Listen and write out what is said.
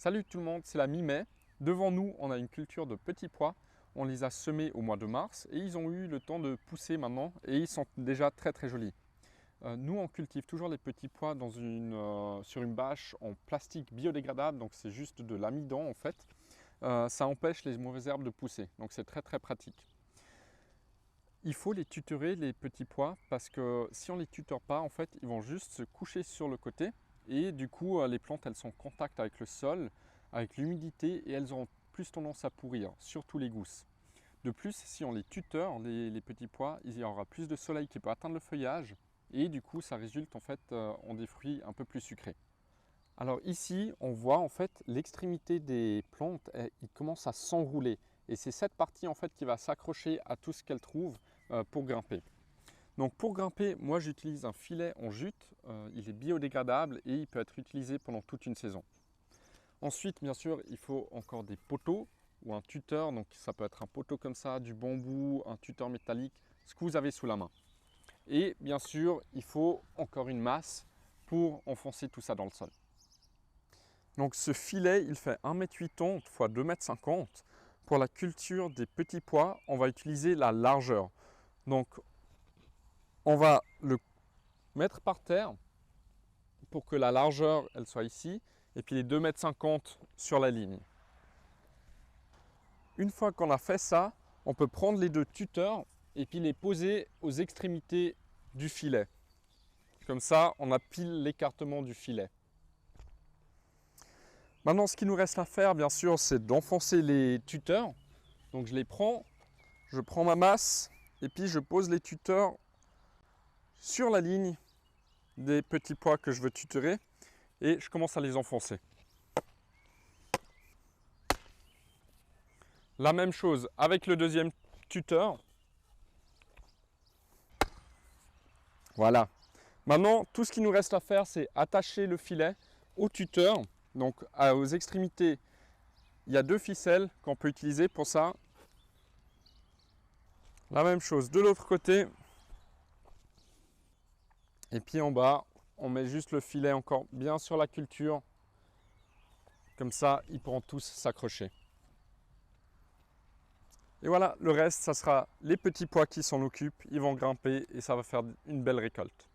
Salut tout le monde, c'est la mi-mai. Devant nous, on a une culture de petits pois. On les a semés au mois de mars et ils ont eu le temps de pousser maintenant et ils sont déjà très jolis. Nous, on cultive toujours les petits pois sur une bâche en plastique biodégradable, donc c'est juste de l'amidon en fait. Ça empêche les mauvaises herbes de pousser, donc c'est très pratique. Il faut les tutorer les petits pois parce que si on ne les tuteur pas, en fait, ils vont juste se coucher sur le côté et du coup, les plantes, elles sont en contact avec le sol, avec l'humidité et elles auront plus tendance à pourrir, surtout les gousses. De plus, si on les tuteur, les petits pois, il y aura plus de soleil qui peut atteindre le feuillage et du coup, ça résulte en fait en des fruits un peu plus sucrés. Alors ici, on voit en fait l'extrémité des plantes, il commence à s'enrouler. Et c'est cette partie en fait qui va s'accrocher à tout ce qu'elle trouve pour grimper. Donc pour grimper, moi j'utilise un filet en jute. Il est biodégradable et il peut être utilisé pendant toute une saison. Ensuite, bien sûr, il faut encore des poteaux ou un tuteur. Donc ça peut être un poteau comme ça, du bambou, un tuteur métallique, ce que vous avez sous la main. Et bien sûr, il faut encore une masse pour enfoncer tout ça dans le sol. Donc ce filet, il fait 1,80 m x 2,50 m. Pour la culture des petits pois, on va utiliser la largeur. Donc on va le mettre par terre pour que la largeur elle soit ici et puis les 2,50 m sur la ligne. Une fois qu'on a fait ça, on peut prendre les deux tuteurs et puis les poser aux extrémités du filet. Comme ça, on a pile l'écartement du filet. Maintenant, ce qu'il nous reste à faire, bien sûr, c'est d'enfoncer les tuteurs. Donc je les prends, je prends ma masse et puis je pose les tuteurs sur la ligne des petits pois que je veux tutorer et je commence à les enfoncer. La même chose avec le deuxième tuteur. Voilà. Maintenant, tout ce qu'il nous reste à faire, c'est attacher le filet au tuteur. Donc aux extrémités, il y a deux ficelles qu'on peut utiliser pour ça. La même chose de l'autre côté. Et puis en bas, on met juste le filet encore bien sur la culture. Comme ça, ils pourront tous s'accrocher. Et voilà, le reste, ça sera les petits pois qui s'en occupent. Ils vont grimper et ça va faire une belle récolte.